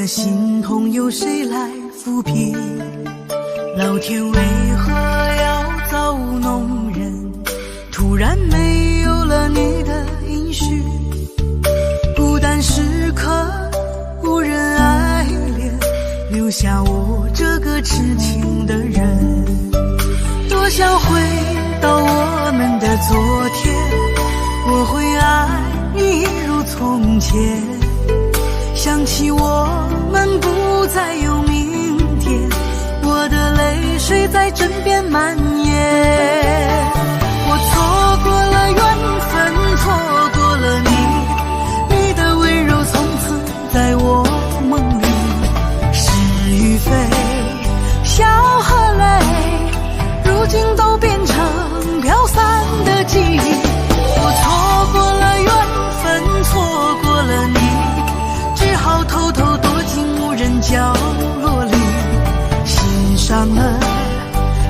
的心痛由谁来抚平？老天为何要造弄人？突然没有了你的音讯，孤单时刻无人爱恋，留下我这个痴情的人。多想回到我们的昨天，我会爱你如从前。想起我们不再有明天，我的泪水在枕边蔓延。我错过了缘分，错过了你，你的温柔从此在我梦里。是与非，笑和泪，如今都变成飘散的记忆。我错过了缘分，错过了你，只好偷偷躲进无人角落里。心伤了，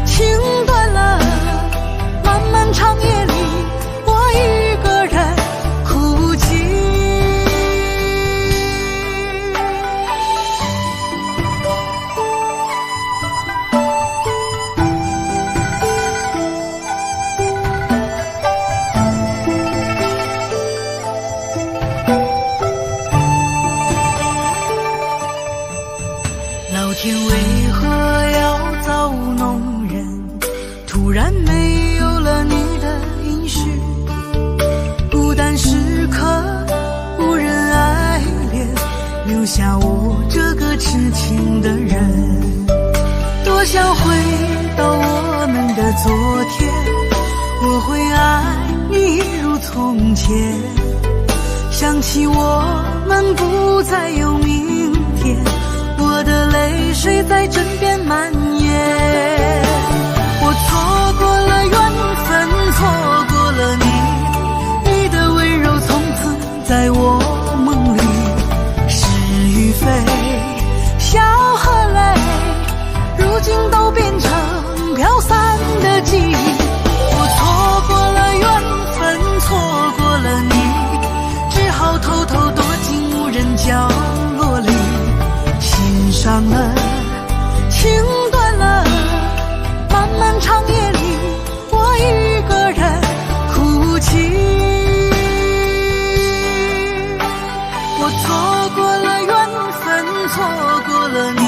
情断了，漫漫长夜里，我一个人哭泣。老天为何要造弄人？突然没有了你的音讯，孤单时刻无人爱恋，留下我这个痴情的人。多想回到我们的昨天，我会爱你如从前。想起我们不再有明天，我的泪水在枕边蔓延。我错过了缘分，错过了你，你的温柔从此在我梦里。是与非，笑和泪，如今都变成飘散的记忆。我错过了缘分，错过了你，只好偷偷躲进无人角落里。心伤了，情断了，漫漫长夜里，我一个人哭泣。我错过了缘分，错过了你，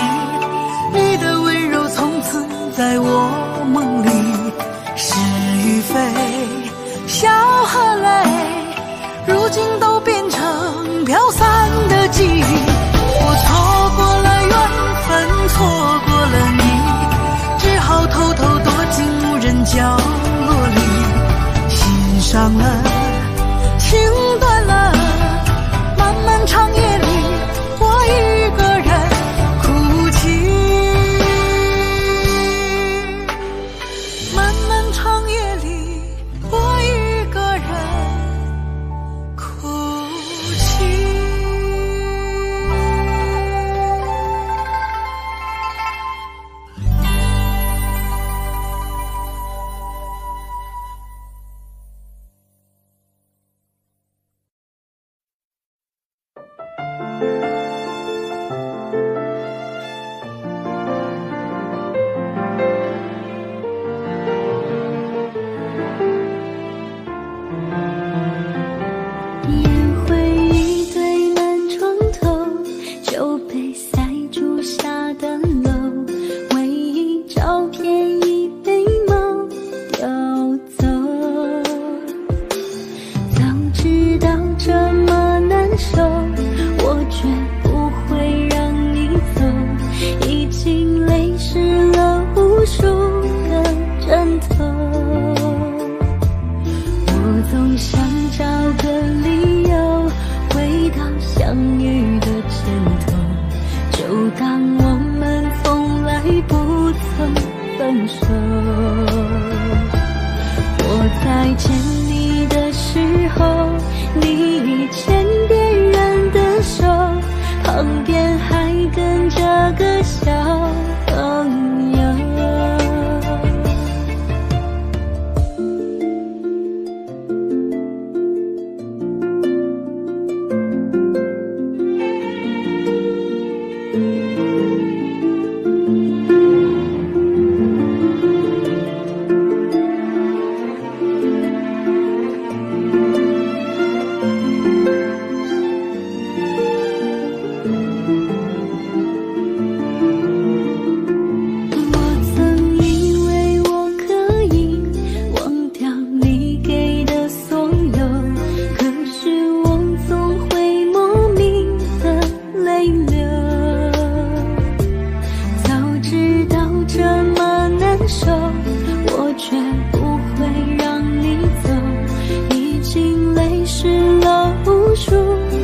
你的温柔从此在我梦里。是与非，笑和泪，如今都变成飘散的记忆。我错过了缘分，错过了你，只好偷偷躲进无人角落里。心伤了，情断了，漫漫长夜里，我一个人哭泣。漫漫长夜里，我一个人哭泣。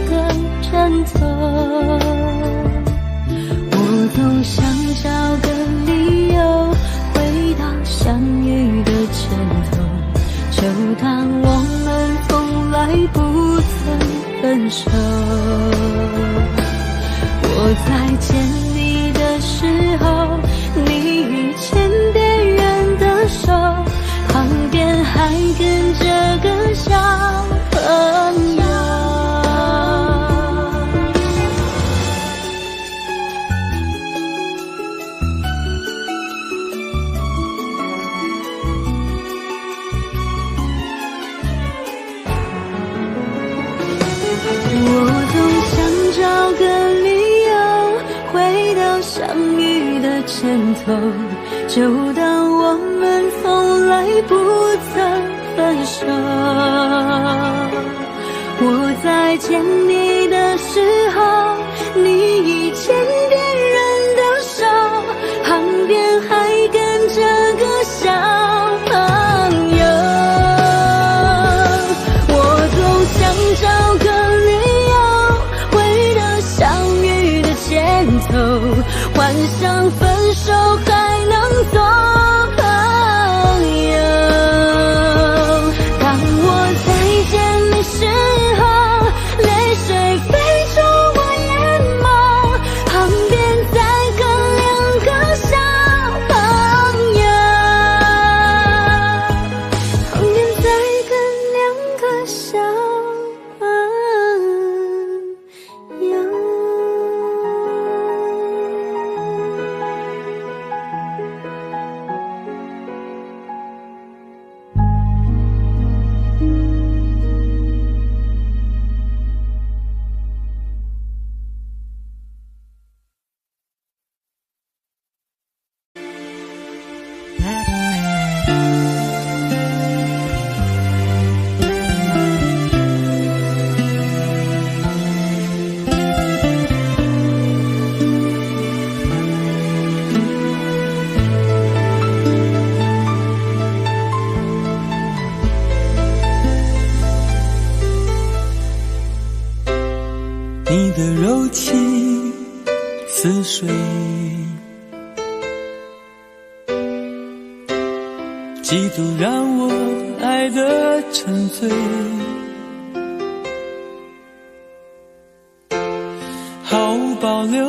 个枕头。我总想找个理由回到相遇的前头，就当我们从来不曾分手。我在见你的时候，你已牵别人的手，旁边还跟着个小朋友。我总想找个理由回到相遇的前头，就当我们从来不曾分手。我在见你的时候，你已牵别人的手，旁边还跟着个小朋友。我总想找个理由回到相遇的前头，幻想分手还能做朋友。当我再见你时候，泪水飞出我眼眸，旁边再跟两个小朋友，旁边再跟两个小朋友。你的柔情似水，几度让我爱得沉醉，毫无保留，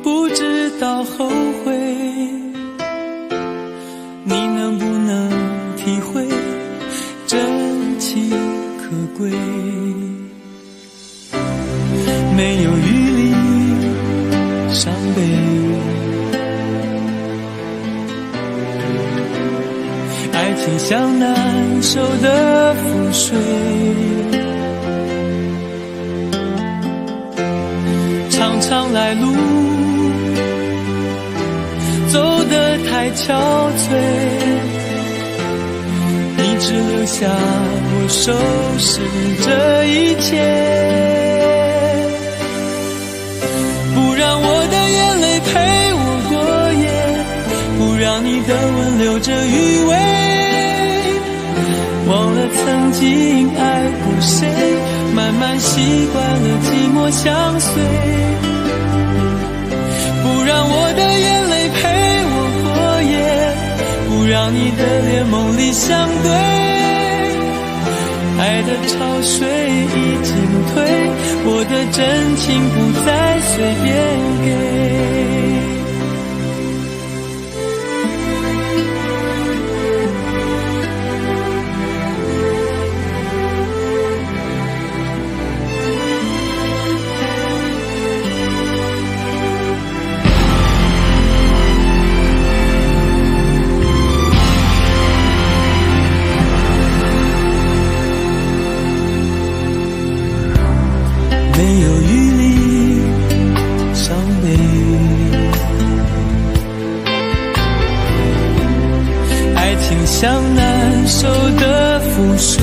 不知道后悔。你能不能体会真情可贵？没有余力伤悲，爱情像难收的覆水，常常来路走得太憔悴，你只留下我收拾这一切。不让我的眼泪陪我过夜，不让你的吻留着余味，忘了曾经爱过谁，慢慢习惯了寂寞相随。不让我的眼泪陪我过夜，不让你的脸梦里相对，爱的潮水已经退，我的真情不再随便给。没有余力伤悲，爱情像难收的覆水，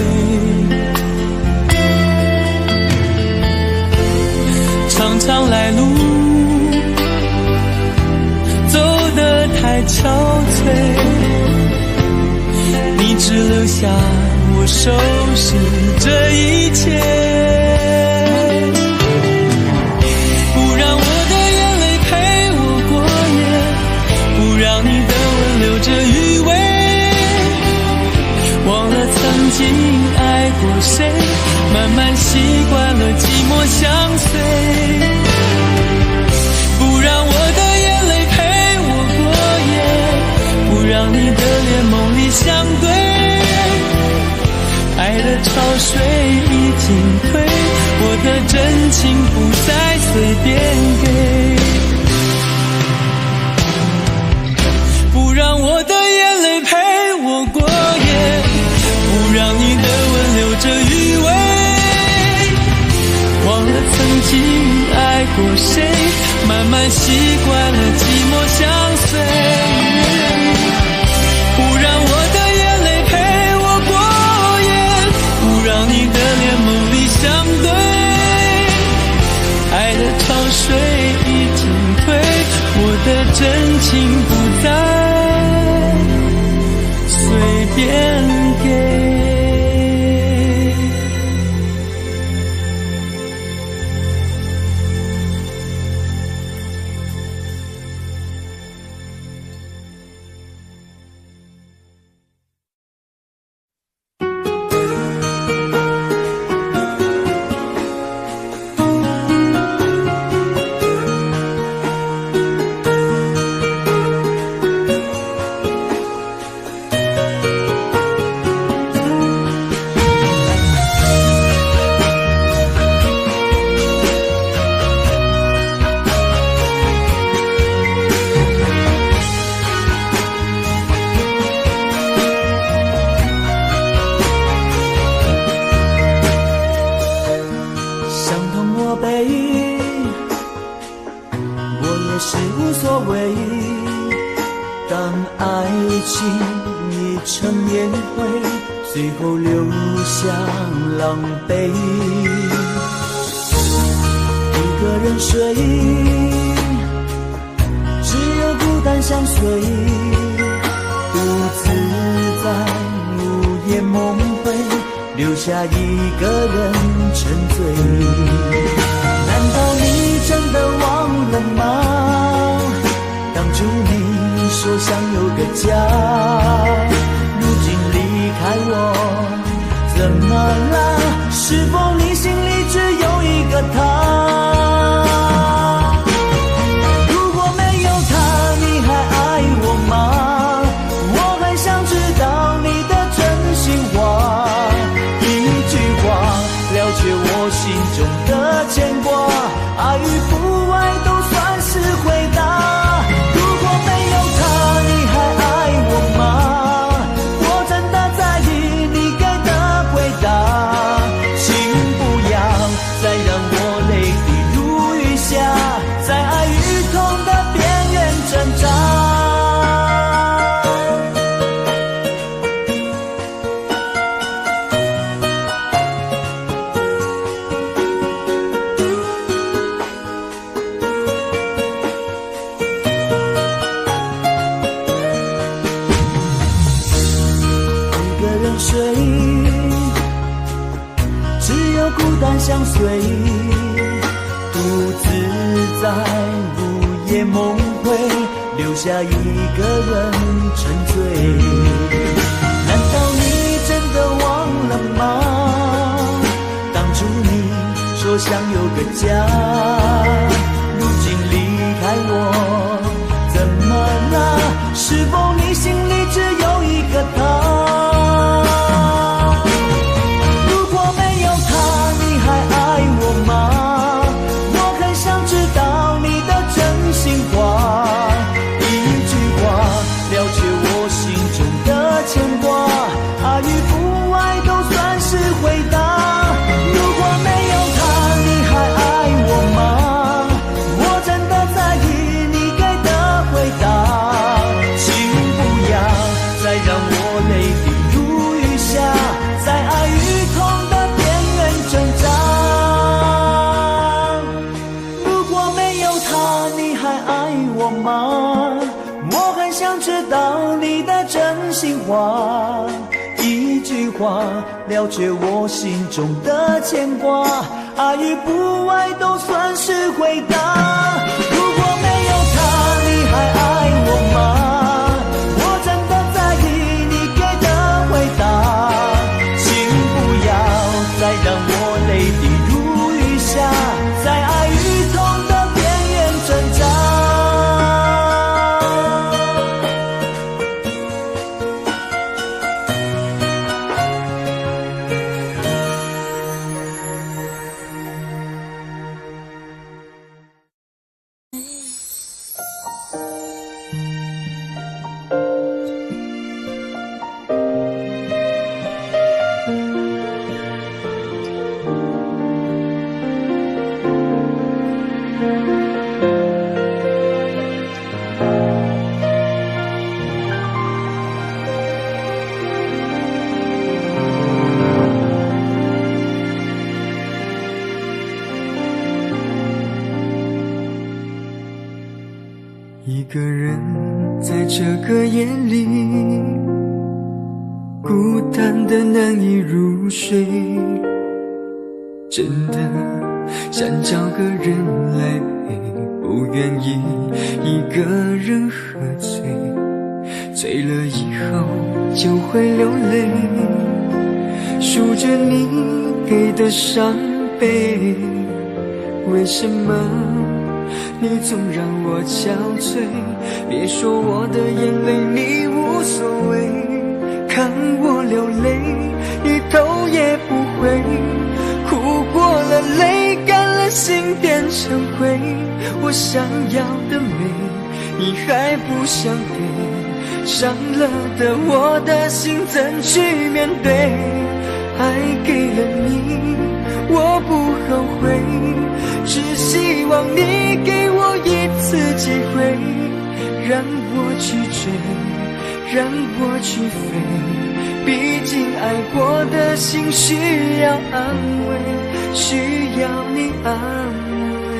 常常来路走得太憔悴，你只留下我收拾这一切，不让我的眼泪陪我过夜，不让你的吻留着余味，忘了曾经爱过谁，慢慢习惯了寂寞相随，不让我的眼泪陪我过夜，不让你的脸梦里相对，爱的潮水已经退，我的真情不再随便给，不让我的眼泪陪我过夜，不让你的吻留着余味，忘了曾经爱过谁，慢慢习惯了寂寞相随，不让我的眼泪陪我过夜，不让你的脸梦里相对，爱的潮水已经退，我的真情不再随便给。我很想知道你的真心话，一句话，了却我心中的牵挂。爱与不爱都算是回答。如果没有他，你还爱我吗？我真的在意你给的回答。请不要再让我泪滴如雨下，在爱与痛的边缘挣扎。一个人在这个夜里，孤单的难以入睡，真的想找个人来陪，不愿意一个人喝醉，醉了以后就会流泪，数着你给的伤悲，为什么你总让我憔悴？别说我的眼泪你无所谓，看我流泪一头也不回，哭过了泪干了心变成灰，我想要的美你还不想给，伤了的我的心怎去面对？爱给了你我不后悔，只希望你给我一次机会，让我去追，让我去飞，毕竟爱过的心需要安慰，需要你安慰。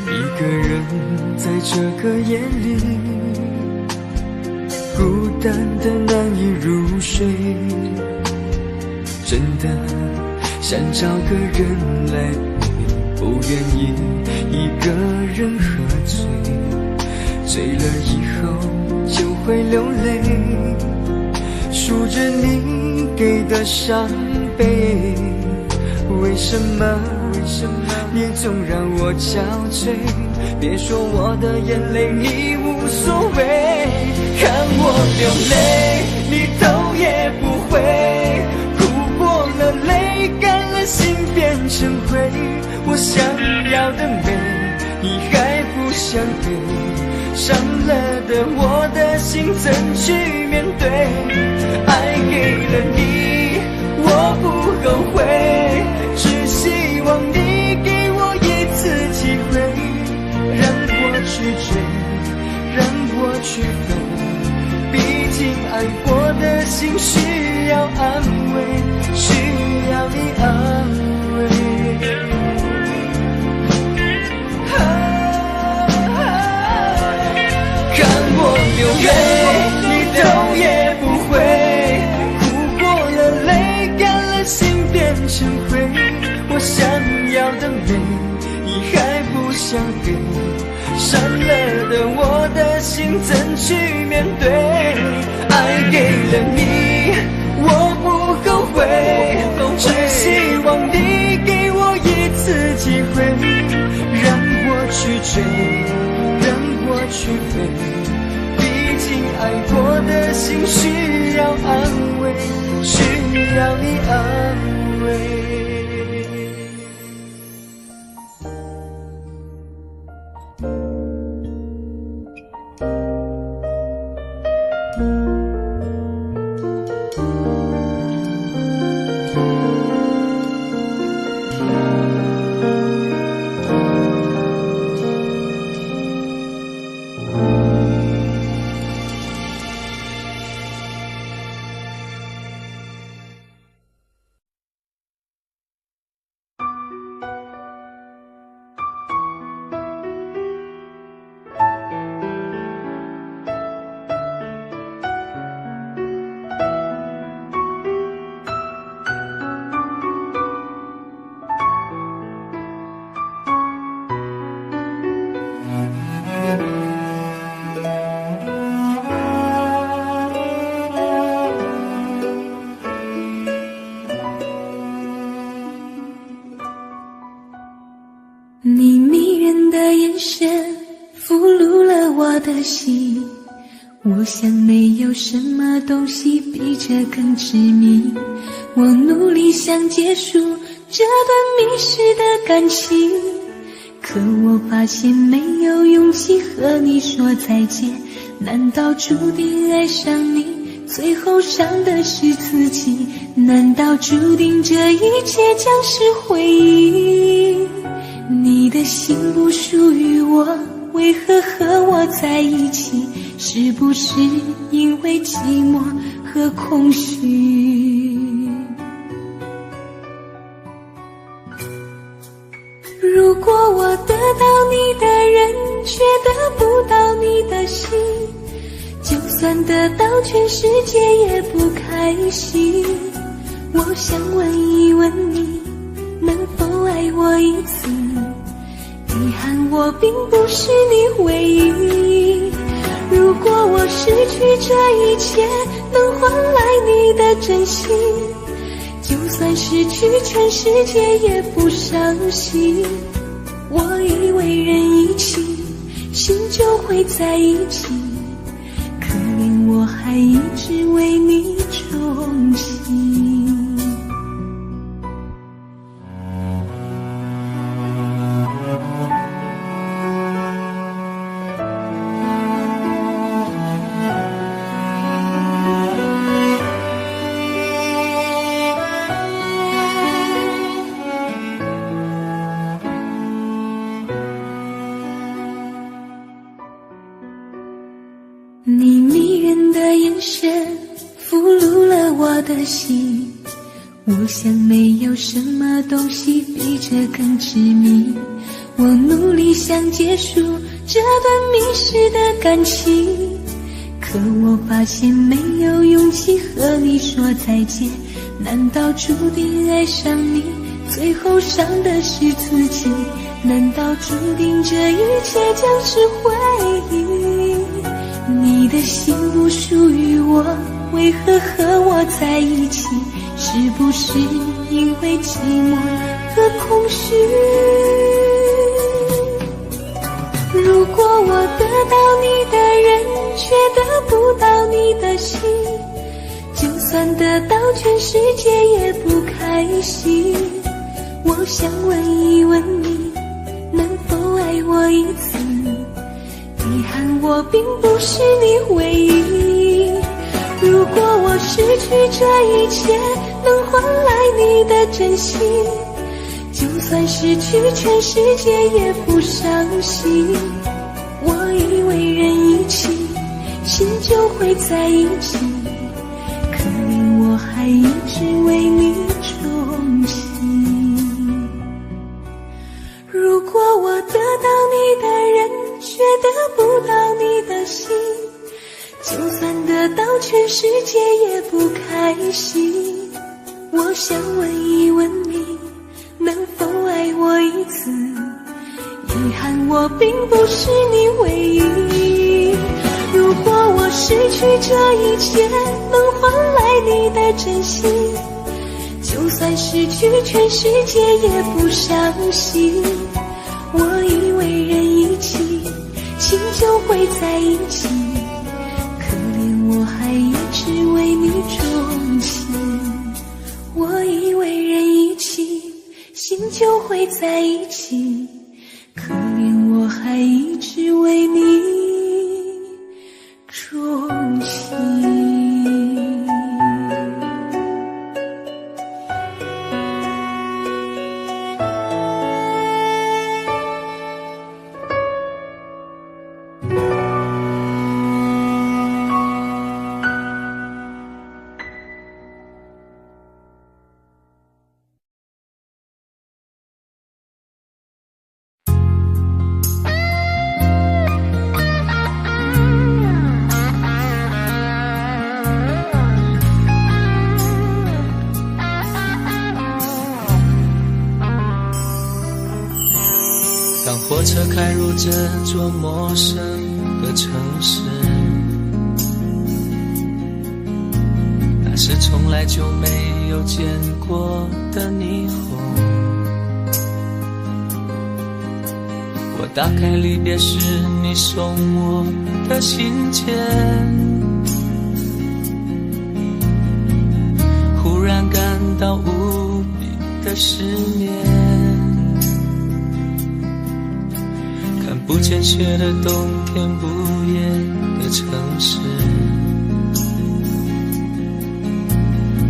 一个人在这个夜里，孤单的难以入睡，真的想找个人来陪，不愿意一个人喝醉，醉了以后就会流泪，数着你给的伤悲，为什么你总让我憔悴？别说我的眼泪你无所谓，看我流泪你头也不回，哭过了泪干了心变成灰，我想要的美你还不想给，伤了的我的心怎去面对？爱给了你我不后悔，只希望你给我一次机会，让我去追，让我去飞，毕竟爱过的心需要安慰，需要你安慰。看我流泪你头也不回，哭过了泪干了心变成灰，我想要的美你还不想给，伤了的我的心怎去面对？爱给了你我不后悔，只希望你给我一次机会，让我去追，让我去飞，毕竟爱过的心需要安慰，需要你安慰。你迷人的眼神俘虏了我的心，我想没有什么东西比这更致命。我努力想结束这段迷失的感情，可我发现没有勇气和你说再见。难道注定爱上你，最后伤的是自己？难道注定这一切将是回忆？你的心不属于我，为何和我在一起？是不是因为寂寞和空虚？如果我得到你的人，却得不到你的心，就算得到全世界也不开心。我想问一问你，能否爱我一次？遗憾我并不是你唯一。如果我失去这一切，能换来你的真心，就算失去全世界也不伤心。我以为人一起，心就会在一起，可怜我还一直为你钟情。你迷人的眼神俘虏了我的心，我想没有什么东西比这更致命。我努力想结束这段迷失的感情，可我发现没有勇气和你说再见。难道注定爱上你，最后伤的是自己？难道注定这一切将是回忆？你的心不属于我，为何和我在一起？是不是因为寂寞和空虚？如果我得到你的人，却得不到你的心，就算得到全世界也不开心。我想问一问你，能否爱我一次？遗憾我并不是你唯一。如果我失去这一切，能换来你的真心，就算失去全世界也不伤心。我以为人一起，心就会在一起，可怜我还一直为你钟情。如果我得到你的人，却得不到你的心，就算得到全世界也不开心。我想问一问你，能否爱我一次？遗憾我并不是你唯一。如果我失去这一切，能换来你的真心，就算失去全世界也不伤心。我以为人一起，心就会在一起，可怜我还一直为你钟情。我以为人一起，心就会在一起，可怜我还一直为你钟情。车开入这座陌生的城市，那是从来就没有见过的霓虹。我打开离别时你送我的信笺，忽然感到无比的失眠。看不见雪的冬天，不夜的城市，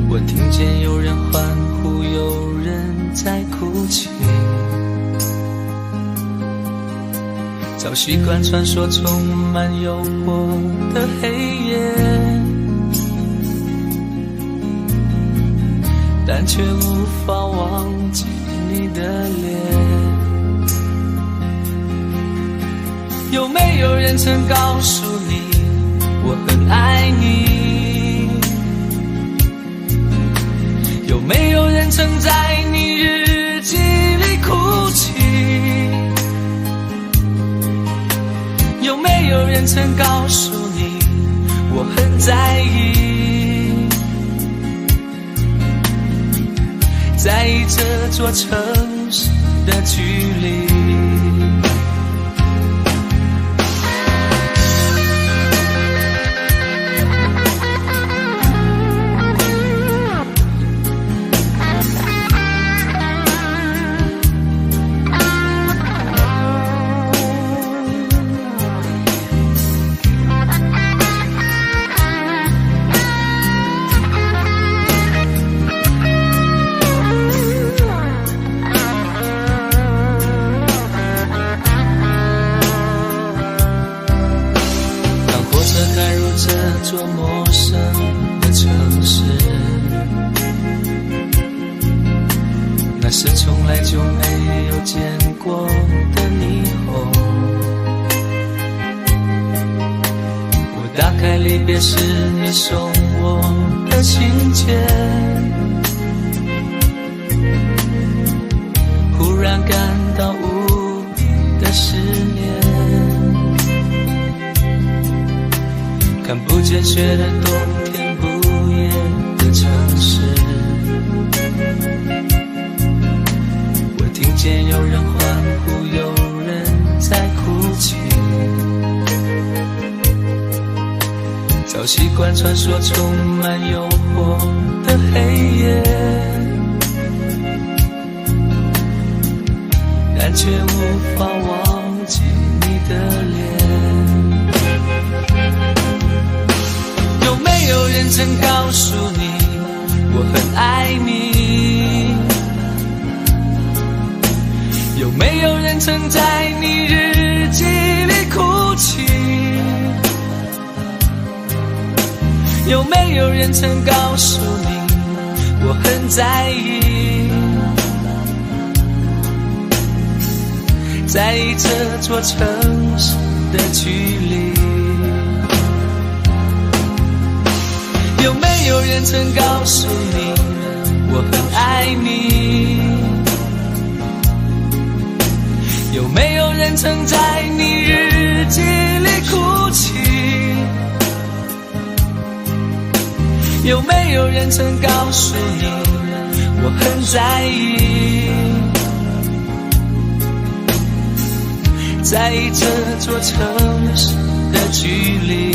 我听见有人欢呼，有人在哭泣。早习惯传说充满诱惑的黑夜，但却无法忘记你的脸。有没有人曾告诉你我很爱你？有没有人曾在你日记里哭泣？有没有人曾告诉你我很在意？在意这座城市的距离。这座陌生的城市，那是从来就没有见过的霓虹。我打开离别时你送我的信笺，忽然感到无比的失眠。看不见雪的冬天，不夜的城市，我听见有人欢呼，有人在哭泣。早习惯传说充满诱惑的黑夜，但却无法忘记你的脸。有没有人曾告诉你我很爱你？有没有人曾在你日记里哭泣？有没有人曾告诉你我很在意？在意这座城市的距离。有没有人曾告诉你我很爱你？有没有人曾在你日记里哭泣？有没有人曾告诉你我很在意？在意这座城市的距离。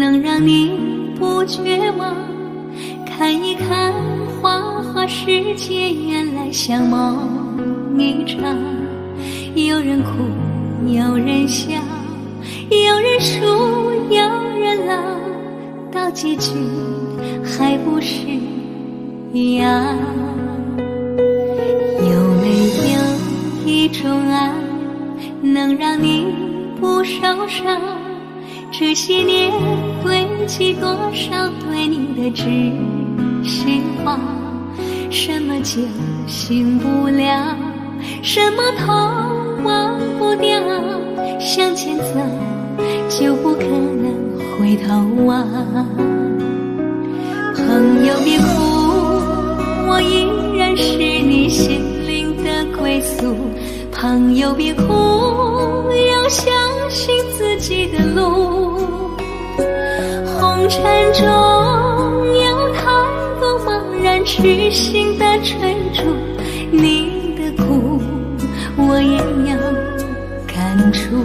能让你不绝望。看一看花花世界，原来像梦一场。有人哭，有人笑，有人输，有人老，到结局还不是一样。有没有一种爱，能让你不受伤？这些年堆积多少对你的知心话？什么酒醒不了，什么痛忘不掉，向前走就不可能回头望。朋友别哭，我依然是你心灵的归宿。朋友别哭，要相信自己的路。红尘中有太多茫然痴心的追逐，你的苦我也有感触。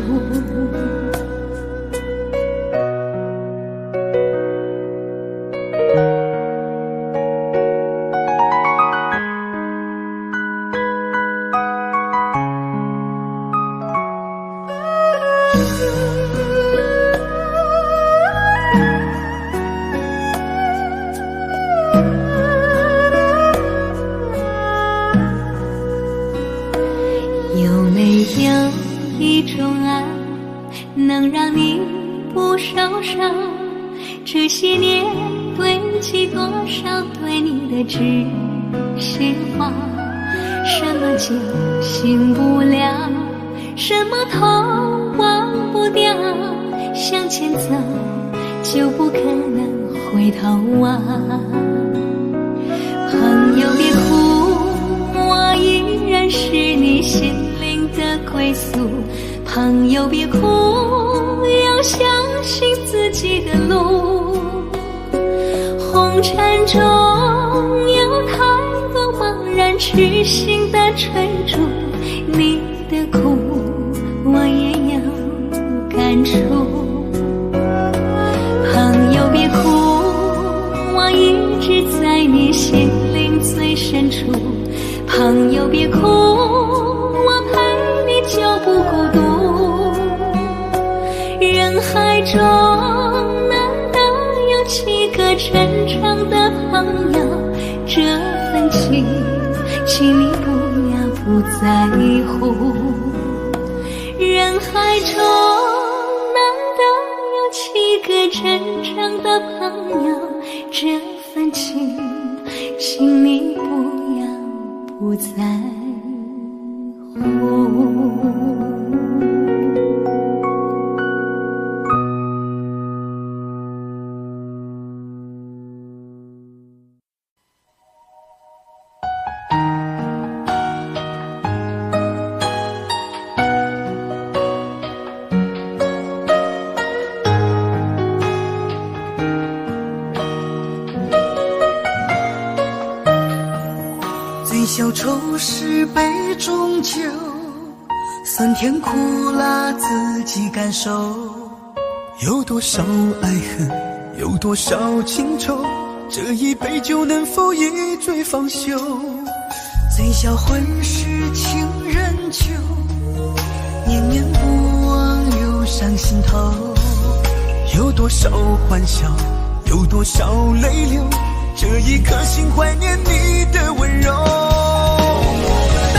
有没有一种爱，能让你不受伤？这些年堆积多少对你的知心话？什么酒醒不了，什么痛忘不掉，向前走就不可能回头望。朋友别哭，我依然是你心灵的归宿。朋友别哭，要相信自己的路。红尘中有太多茫然痴心的追逐，你的苦我也有感触。朋友别哭，我一直在你心灵最深处。朋友别哭，我陪你就不孤独。人海中难得有几个真诚的朋友，这份情请你不要不在乎。人海中难得有几个真诚的朋友，这份情请你不要不在乎。醉消愁是杯中酒，酸甜苦辣自己感受。有多少爱恨，有多少情愁，这一杯酒能否一醉方休？醉消魂是情人酒，念念不忘忧伤心头。有多少欢笑，有多少泪流，这一颗心怀念你的温柔。杯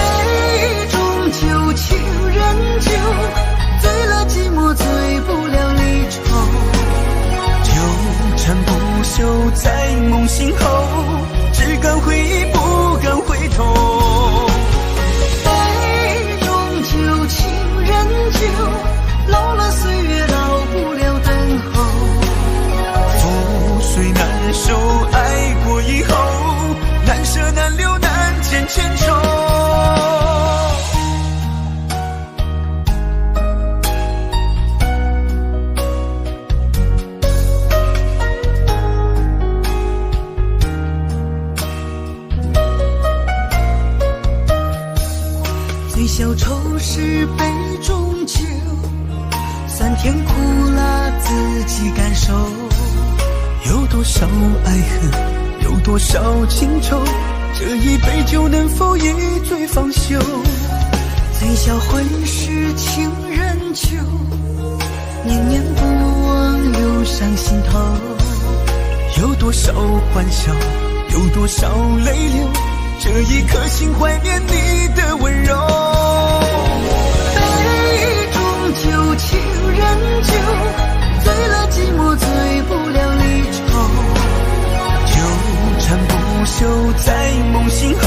中酒，情人酒，醉了寂寞，醉不了离愁。纠缠不休在梦醒后，只敢回忆不敢回头。杯中酒，情人酒，老了岁月老不了等候。覆水难收，爱过以后难舍难留难见千愁。多少爱恨，有多少情愁，这一杯酒能否一醉方休？醉笑魂是情人酒，念念不忘忧伤心头。有多少欢笑，有多少泪流，这一颗心怀念你的温柔。杯中酒，情人酒，醉了寂寞，醉不了离愁。纠缠不休在梦醒后，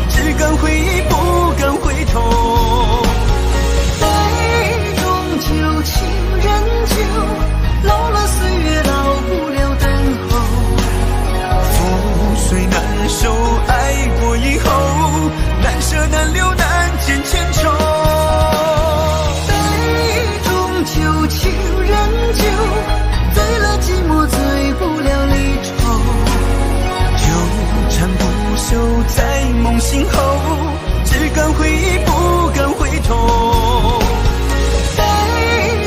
只敢回忆不敢回头。杯中酒，情人酒，老了岁月老不了等候。覆水难收，爱过以后，难舍难留难见千愁。杯中酒，情人酒，醉了寂寞，醉不了离愁。纠缠不休在梦醒后，只敢回忆不敢回头。杯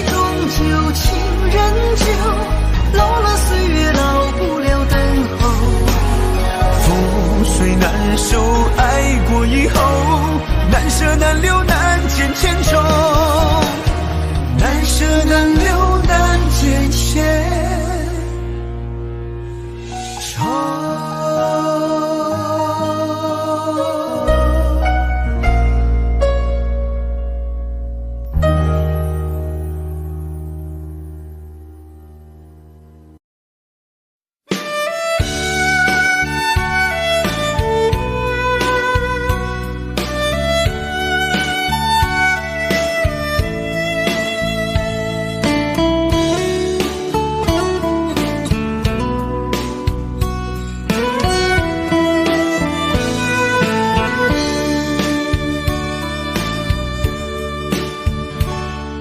中酒，情人酒，老了岁月老不了等候。覆水难收，爱过以后，难舍难留难见千愁。难舍难留难见千愁。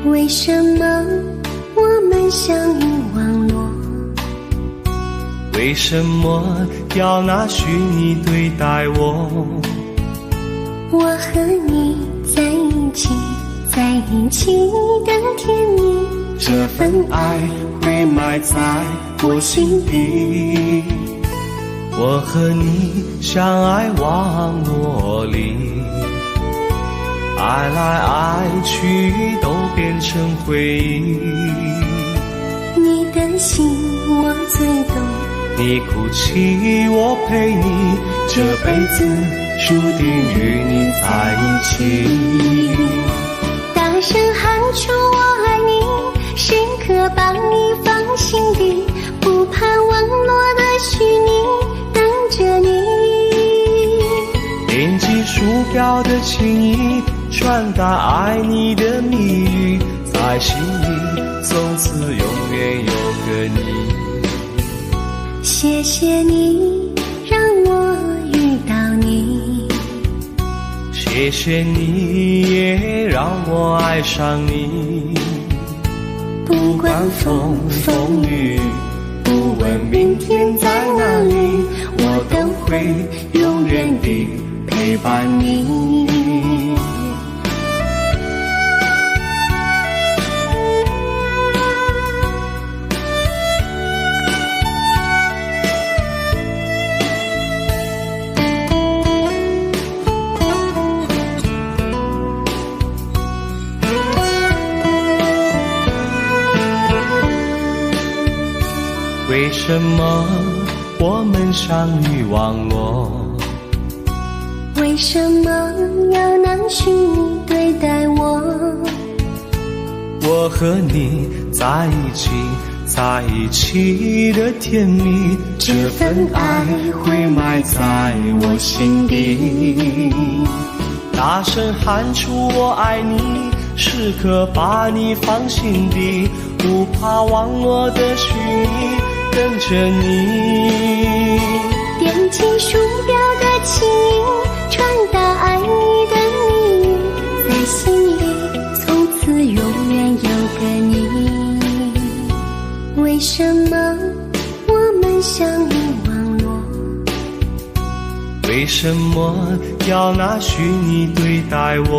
为什么我们相遇网络？为什么要拿虚拟对待我？我和你在一起，在一起的甜蜜，这份爱会埋在我心底。我和你相爱网络里，爱来爱去都变成回忆。你的心我最懂，你哭泣我陪你，这辈子注定与你在一起。大声喊出我爱你，时刻把你放心底，不怕网络的虚拟等着你。点击鼠标的情意，传达爱你的蜜语，在心里从此永远有个你。谢谢你让我遇到你，谢谢你也让我爱上你。不管风风雨，不问明天在哪里，我都会永远地陪伴你。为什么我们相遇网络？为什么要拿虚拟对待我？我和你在一起，在一起的甜蜜，这份爱会埋在我心底。大声喊出我爱你，时刻把你放心底，不怕网络的虚拟等着你。点击鼠标的情意，传达爱你的蜜语，在心里从此永远有个你。为什么我们相遇网络？为什么要拿虚拟对待我？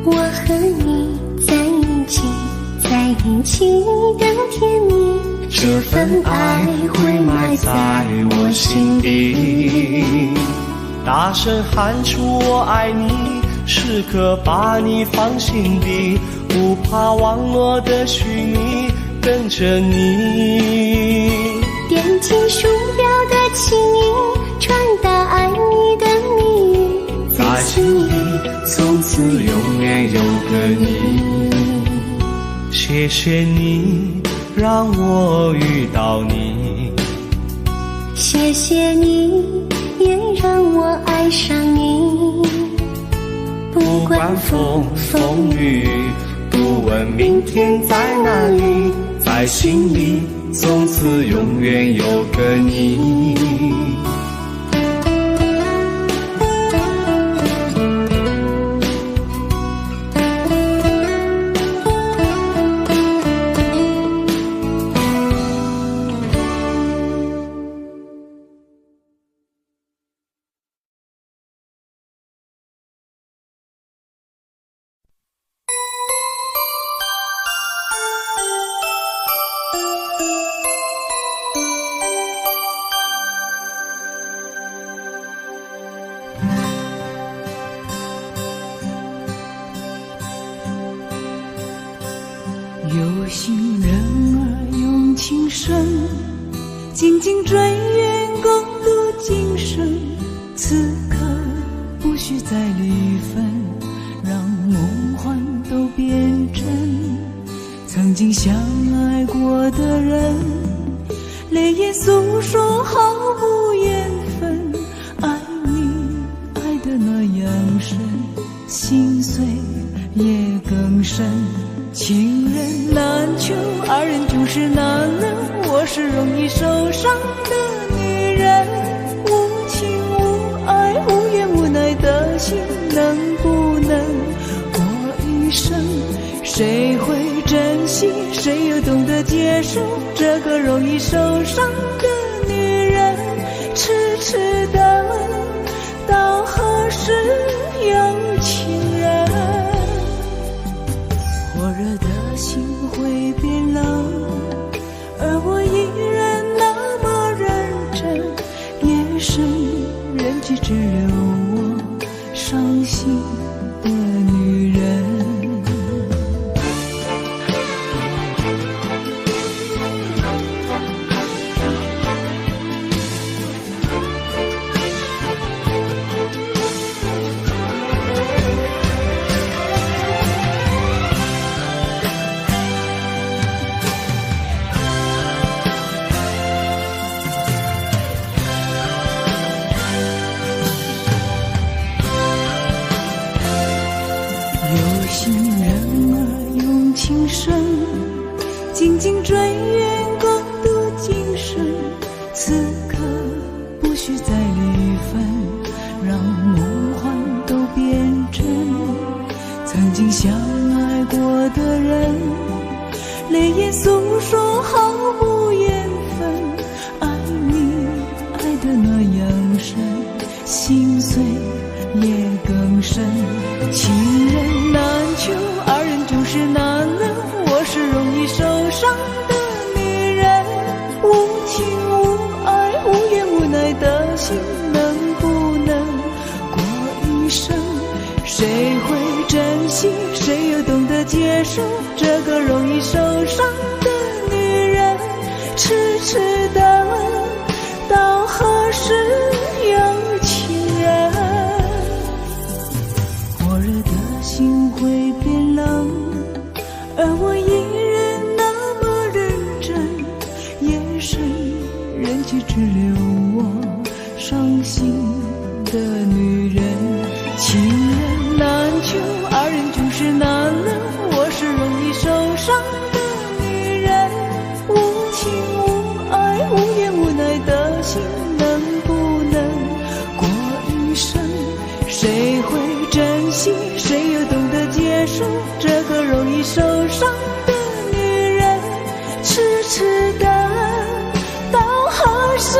我和你在一起，在一起的甜蜜，这份爱会埋在我心底。大声喊出我爱你，时刻把你放心底，不怕网络的虚拟，跟着你。点击鼠标的情意，传达爱你的蜜语，在心里从此永远有个你。谢谢你让我遇到你，谢谢你也让我爱上你。不管风雨，不问明天在哪里，在心里从此永远有个你。有心人儿用情深，紧紧追远共度今生。此刻不需再离分，让梦幻都变真。曾经相爱过的人，泪眼诉说毫无缘分。爱你爱得那样深，心碎也更深。情人难求，二人就是难能。我是容易受伤的女人，无情无爱，无怨无奈的心，能不能过一生？谁会珍惜，谁又懂得接受这个容易受伤的女人？痴痴的问，到何时有情人？火热的心会变冷，而我依然那么认真。夜深人迹只留我伤心的女人。心人儿用情深，紧紧追远共度今生。此刻不需再离分，让梦幻都变真。曾经相爱过的人，泪眼诉说毫无缘分。爱你爱得那样深，心碎也更深。情人难求，二人就是难能。我是容易受伤的女人，无情无爱，无怨无奈的心，能不能过一生？谁会珍惜，谁又懂得接受这个容易受伤的女人？痴痴的问，到何时有情人？火热的心会变冷，而我依然那么认真。夜深人迹只留我伤心的女人。情人难求，二人就是难能。我是容易受伤的女人，无情无爱，无怨无奈的心，能不能过一生？谁会珍惜，谁又懂得接受这个容易受伤的女人？痴痴的问，到何时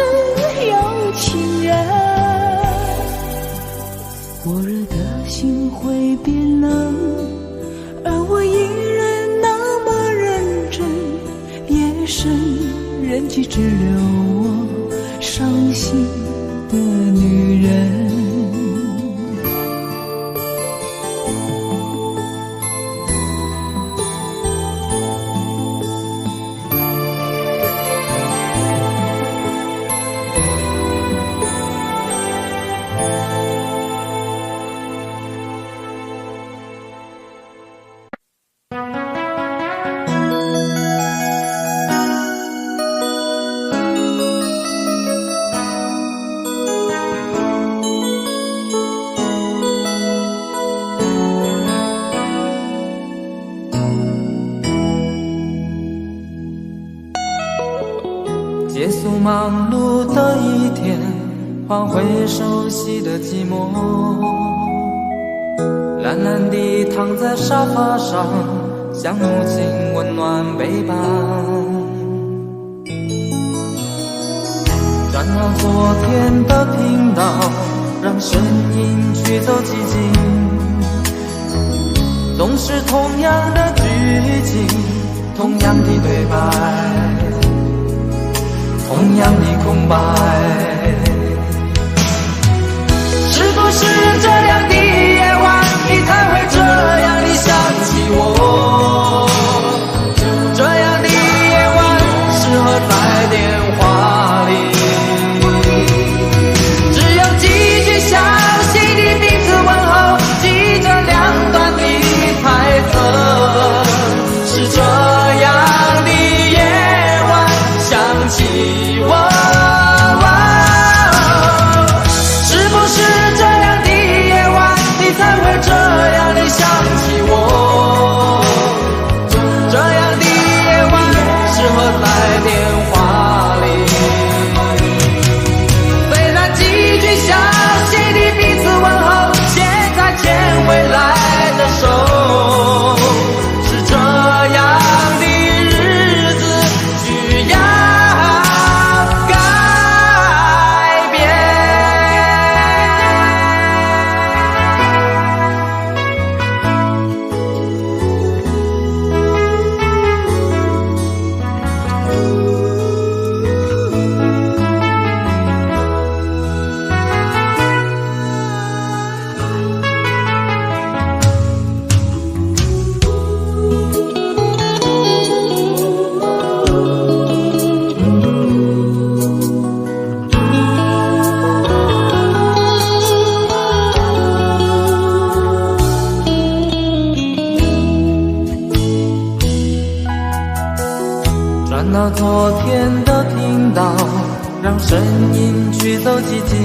有情人？火热的心会变冷，而我依然那么认真。夜深人气只留我伤心的女人。结束忙碌的一天，换回熟悉的寂寞，懒懒地躺在沙发上，像母亲温暖背膀。转到昨天的频道，让声音驱走寂静，总是同样的剧情，同样的对白，同样的空白。是不是这样的夜晚，你才会这样的想起我？这样的夜晚适合在电话里，只有几句详细的彼此问候，记着两段的猜测。是这样的夜晚想起我，是不是这样的夜晚，你才会这样的想起我？这样的夜晚适合在电话里，虽然几句详细的彼此问候，现在牵未来的手，是这样的日子需要改变。转到昨天的频道，让声音驱走寂静，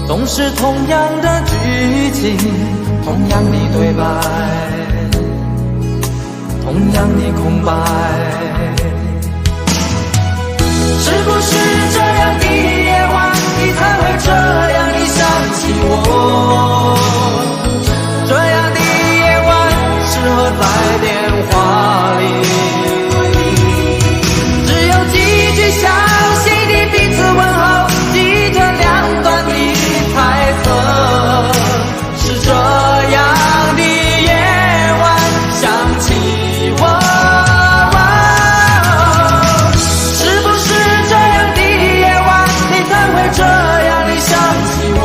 总是同样的剧情，同样的对白，同样的空白。是不是这样的夜晚，你才会这样的想起我？这样的夜晚适合在电话里，只有几句详细的彼此问候，记着两段的猜测。是这样的夜晚想起我，是不是这样的夜晚，你才会这样的想起我？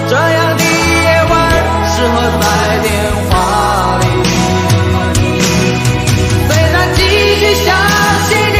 这样的夜晚适合在电话里，虽然几句详细的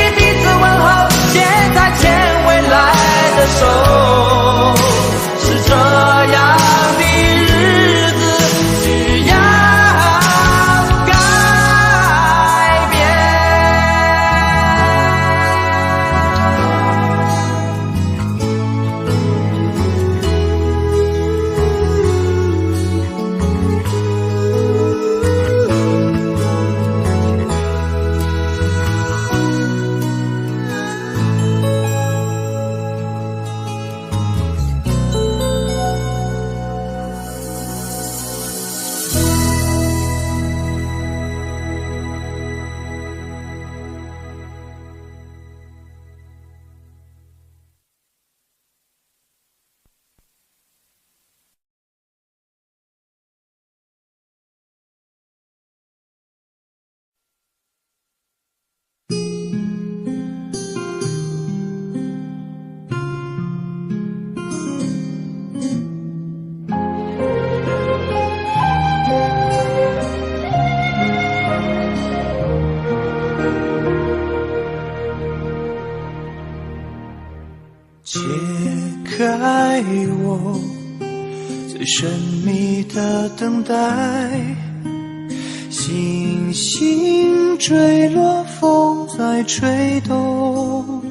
我最神秘的等待，星星坠落，风在吹动，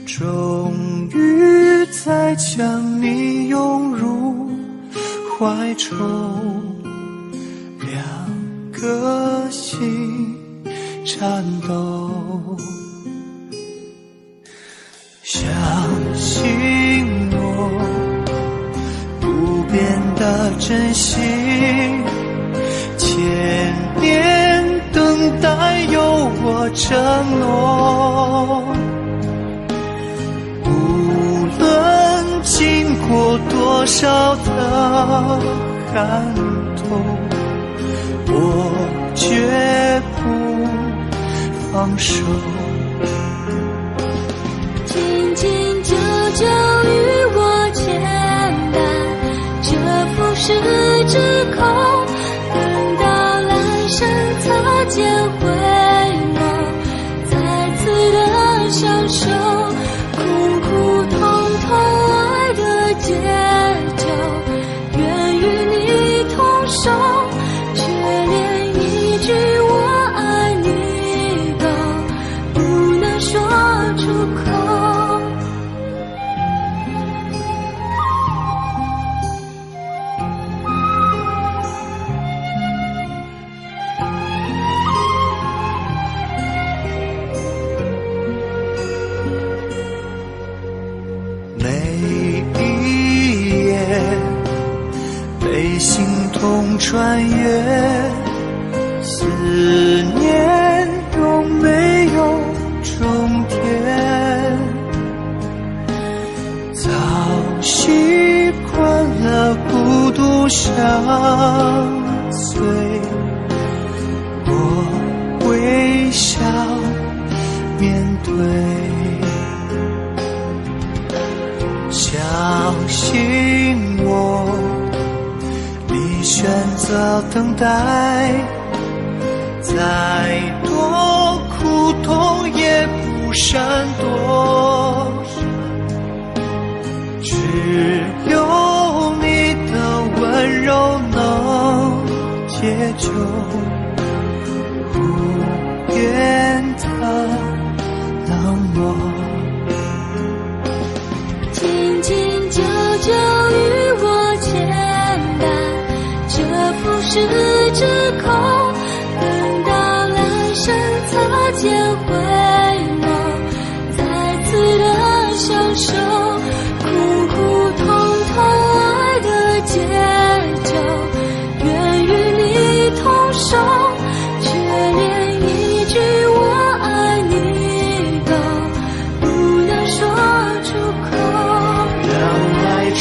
终于在将你拥入怀中，两颗心颤抖。相信我不变的真心，千年等待有我承诺，无论经过多少的寒冬，我绝不放手。紧紧久久与我牵绊，这浮世之空，等到来生擦肩回眸，再次的相守，苦苦痛痛爱的解救，愿与你同守，却连一句我爱你都不能说出口。被心痛穿越，思念永没有终点，早习惯了孤独相随，我微笑面对，相信我选择等待，再多苦痛也不闪躲，只有你的温柔能解救无言的冷漠。紧紧久久与我牵绊，这浮世之空，等到来生擦肩回眸，再次的相守，苦苦痛痛爱的解救，愿与你同守，却连一句我爱你都不能说出口。让爱成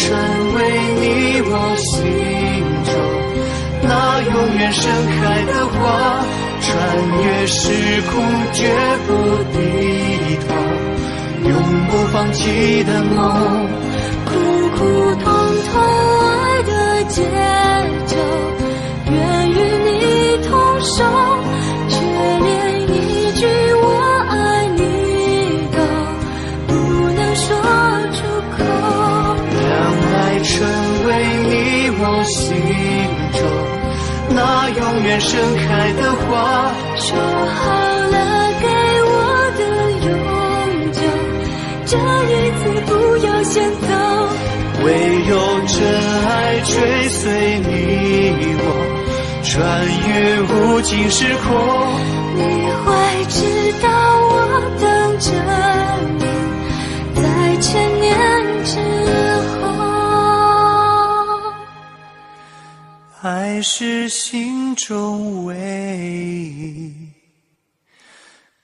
为你我心中那永远盛开的花，穿越时空绝不低头，永不放弃的梦，苦苦痛痛爱的解救，愿与你同守，却连一句我爱你都不能说出口。让爱成为你我心中那永远盛开的花，说好了给我的永久，这一次不要先走，唯有真爱追随你我，穿越无尽时空。你会知道我等着你，在千年之后。爱是心中唯一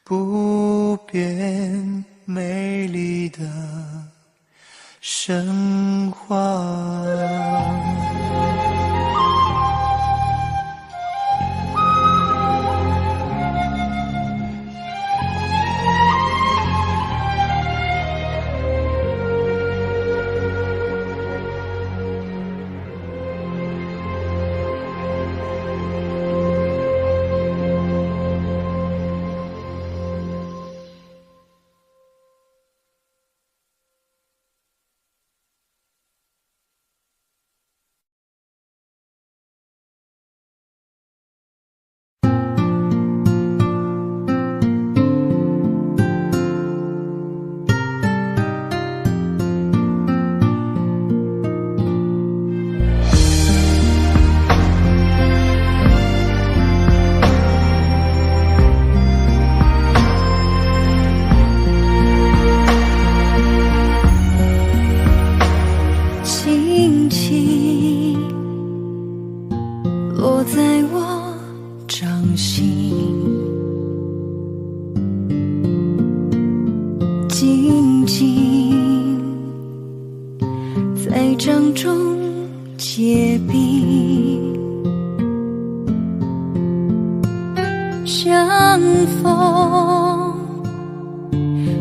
不变美丽的神话。结冰，相逢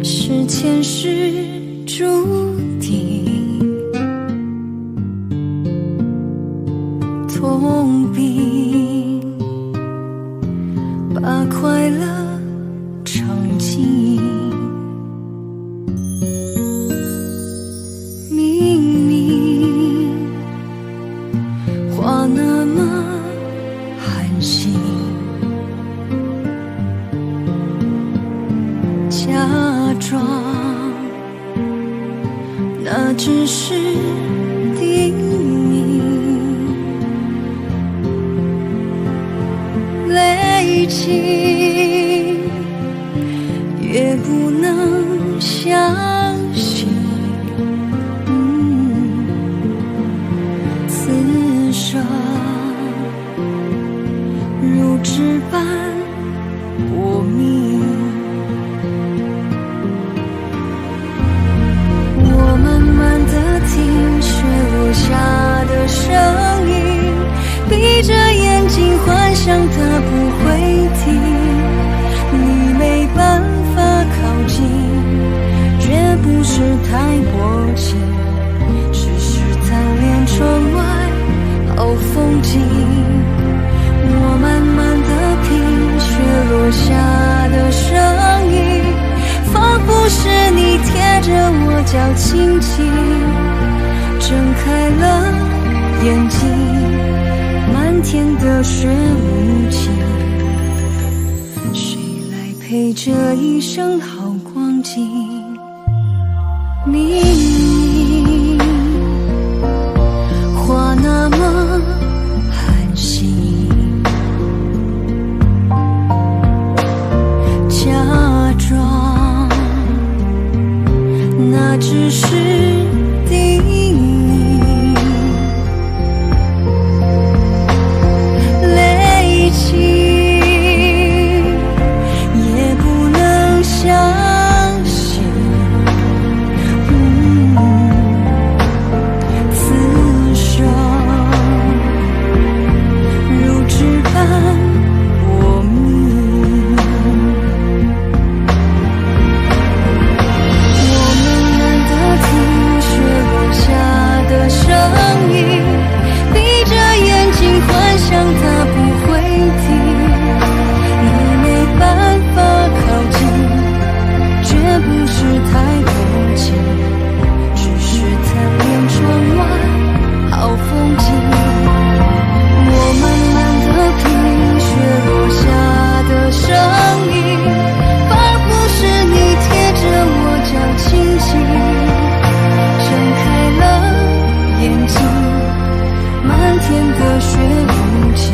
是前世注定，痛并把快乐尝尽。明明话那么寒心，假装那只是叮咛，累积越不能相信，此生如纸般薄命。我慢慢地听雪落下的声音，闭着眼睛幻想它不会停，你没办法靠近，绝不是太薄情，只是贪恋窗外好风景。我慢慢地听雪落下的声音，仿佛是你贴着我脚轻轻睁开了眼睛，漫天的雪无情，谁来陪这一生好光景？明明话那么寒心，假装那只是叮咛，累积也不能相信，此生如纸般薄命。我慢慢地听雪落下的声音，闭着眼睛幻想它不会停，你没办法靠近，绝不是太薄情，只是贪恋窗外好风景。我慢慢地听雪落下的声音，仿佛是你贴着我脚轻轻睁开了眼睛，漫天的雪无情，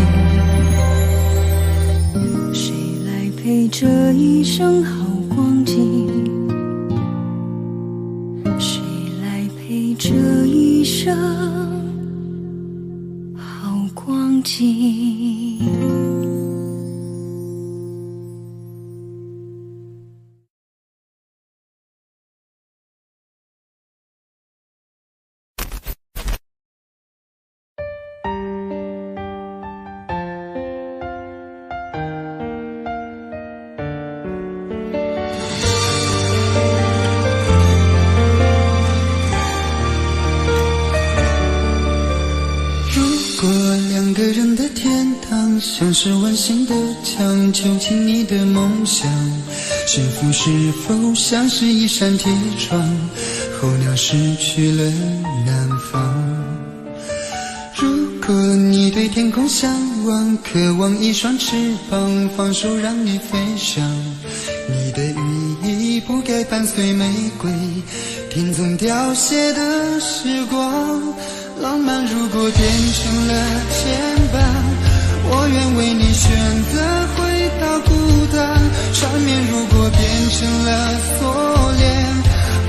谁来陪这一生好光景？谁来陪这一生好光景？如果两个人的天堂像是完形的墙，囚禁你的梦想，幸福是否像是一扇铁窗，候鸟失去了南方？如果你对天空向往，渴望一双翅膀，放手让你飞翔，你的羽翼不该伴随玫瑰，听从凋谢的时光。浪漫如果变成了牵绊，我愿为你选择回到孤单。缠绵如果变成了锁链，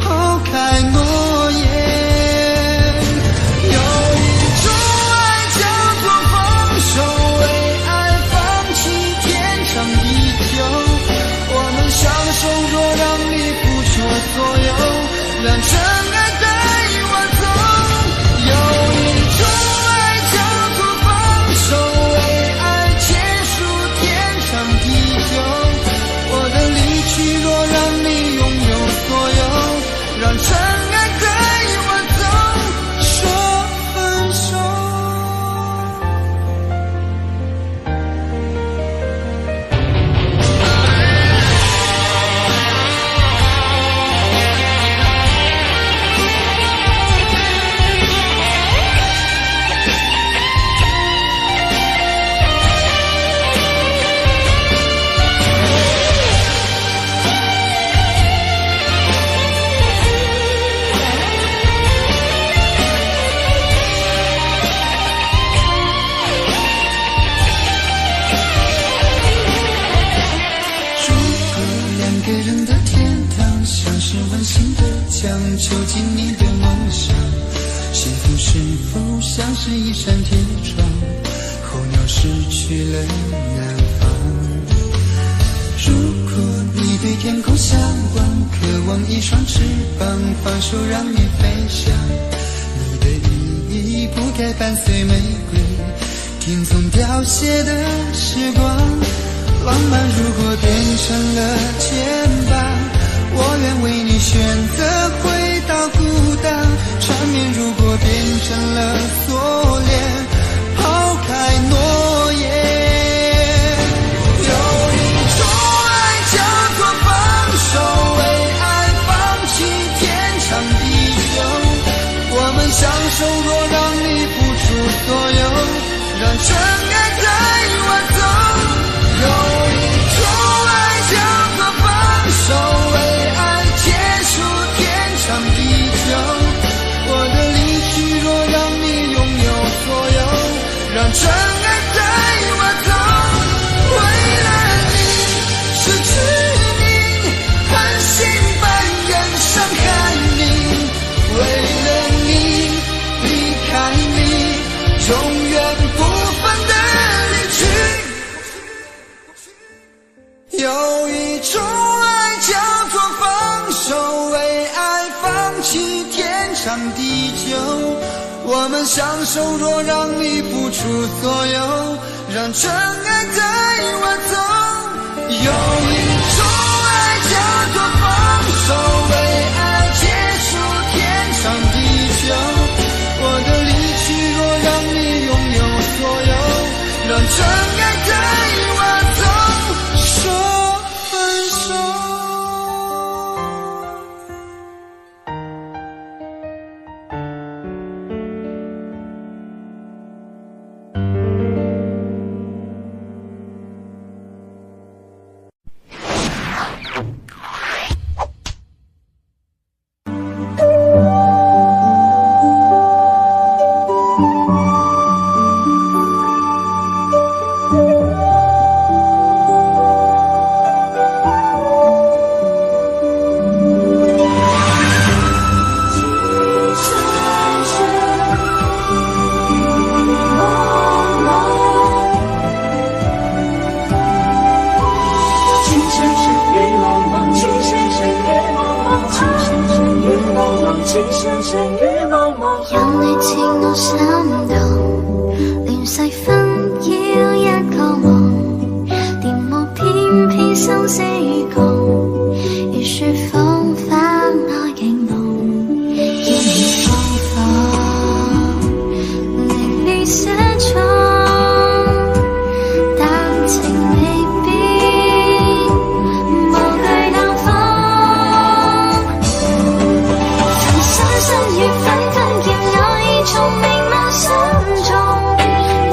抛开诺言。有一种爱叫做放手，为爱放弃天长地久。我们相守，若让你付出所有，让真爱带我走。有一种爱叫囚禁你的梦想。幸福是否像是一扇铁窗，候鸟失去了南方。如果你对天空向往，渴望一双翅膀，放手让你飞翔。你的意义不该伴随玫瑰，听从凋谢的时光。浪漫如果变成了肩膀，我愿为你选择回到孤单。缠绵如果变成了锁链，抛开诺言。有一种爱叫做放手，为爱放弃天长地久。我们相守，若让你付出所有，让真爱带我走。有一种爱叫做放手，为爱结束天长地久。我的离去若让你拥有所有，让真爱带我走。为了你失去你，狠心扮演伤害你。为了你离开你，永远不分的离去。有一种爱叫做放手，为爱放弃天长地久。我们相守，若让你付出所有，让真爱带我走。有一种爱叫做放手，为爱结束天长地久。我的离去若让你拥有所有，让真爱带我走。说分手。有你似我心動，亂世紛擾一個夢，電幕偏偏生死共，如雪風花愛景濃，要你放放，令你寫錯，但情未變，無懼冷風，曾傷心與憤恨叫我已從明眸心中，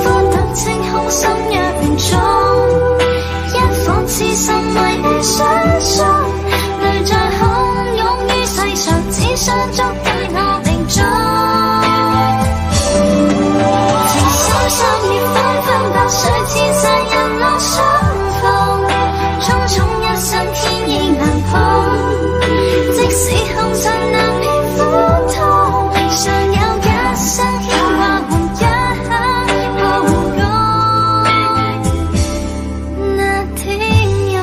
孤獨清空心若凝重，一顆痴心為你相送，淚在洶湧於世上，只想捉對我命中。情深深亦紛紛白水，千世人落相逢，匆匆一生天意難碰，即使紅塵難免苦痛，尚有一生牽掛和一刻曝光。那天陽。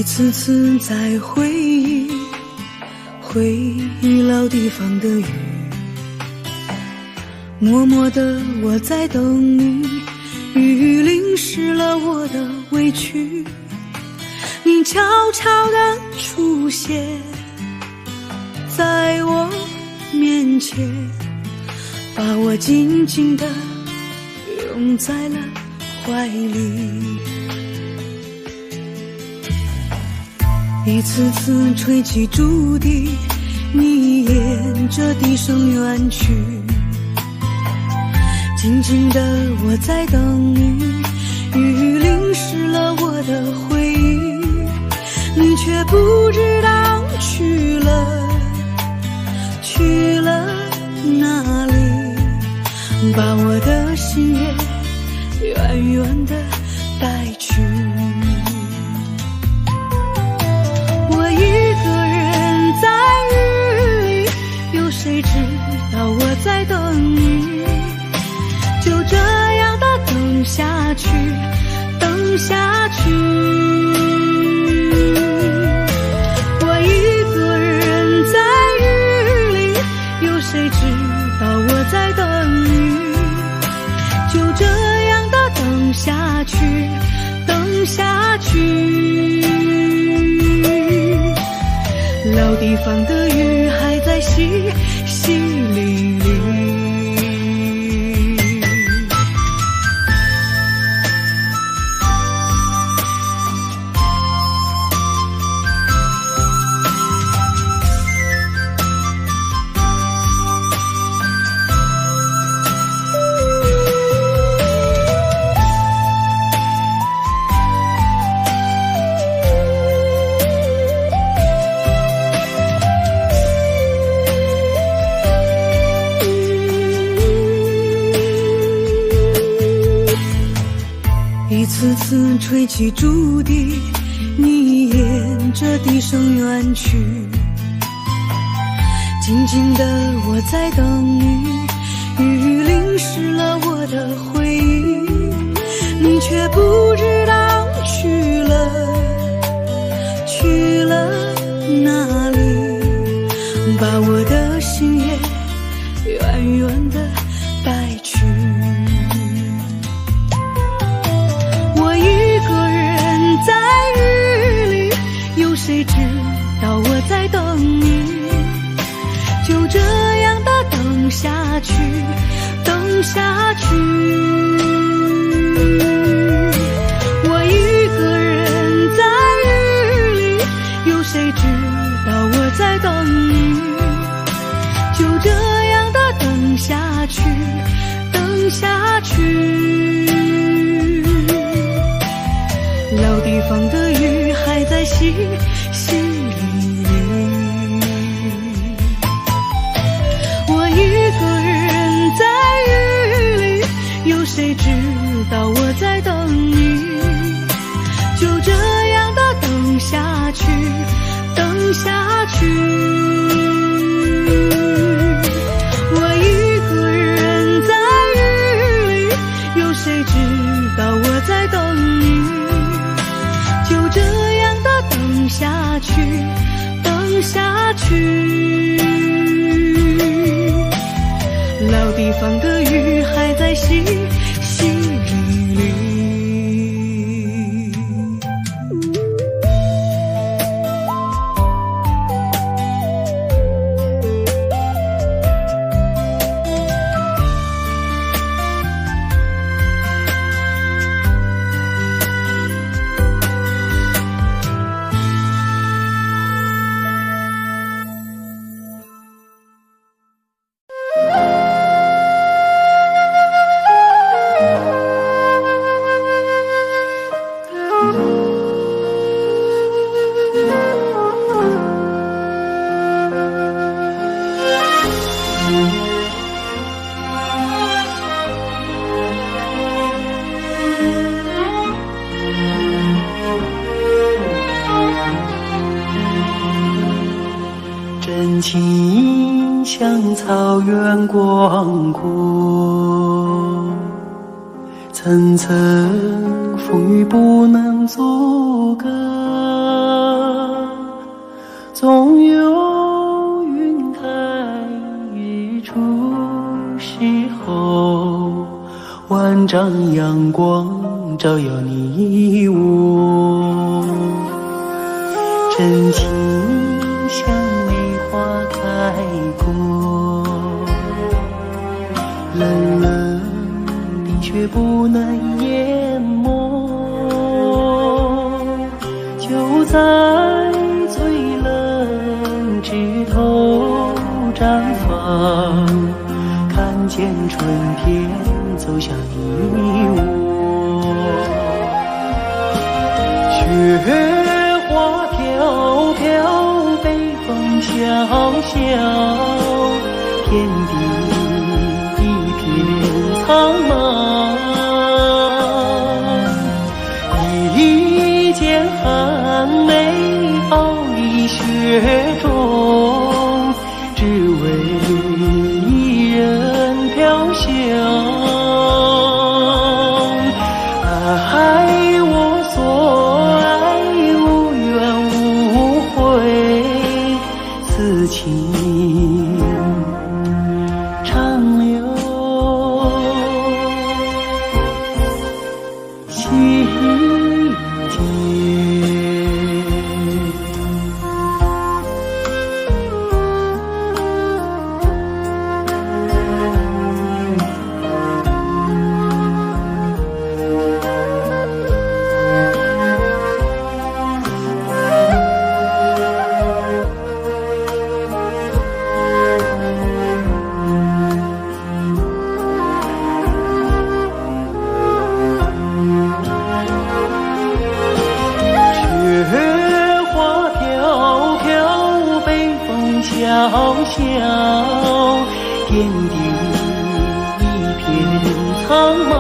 次次在回忆老地方的雨，默默的我在等你，雨淋湿了我的委屈，你悄悄地出现在我面前，把我紧紧地拥在了怀里，一次次吹起竹笛，你沿着笛声远去，静静的我在等你，雨淋湿了我的回忆，你却不知道去了哪里，把我的心也远远地带去。我一个人在雨里，有谁知道我在等你，就这样的等下去，等下去。我一个人在雨里，有谁知道我在等你，就这样的等下去，等下去。老地方的雨还在淅淅沥沥，一次次吹起竹笛，你沿着笛声远去，静静的我在等你，雨淋湿了我的回忆，你却不知道去了哪里，把我的心也远远地带去。在雨里，有谁知道我在等你，就这样的等下去，等下去。我一个人在雨里，有谁知道我在等你，就这样的等下去，等下去。老地方的雨还在淅淅沥沥，我一个人在雨里，有谁知道我在等你，就这样的等下去，等下去。我一个人在雨里，有谁知道我在等你，就这样的等下去，等下去。老地方的雨还在淅淅沥沥。真情像草原广阔，层层风雨不能阻隔，总有云开日出时候，万丈阳光照耀你我，真情像梅花开过，冷冷的却不能淹没，就在最冷枝头绽放，看见春天走向你我，雪花飘飘，北风萧萧，天地一片苍茫，一剑寒梅傲立雪中，只为一人飘香。爱我所爱，无怨无悔，此情长留心间。萧萧，天地一片苍茫。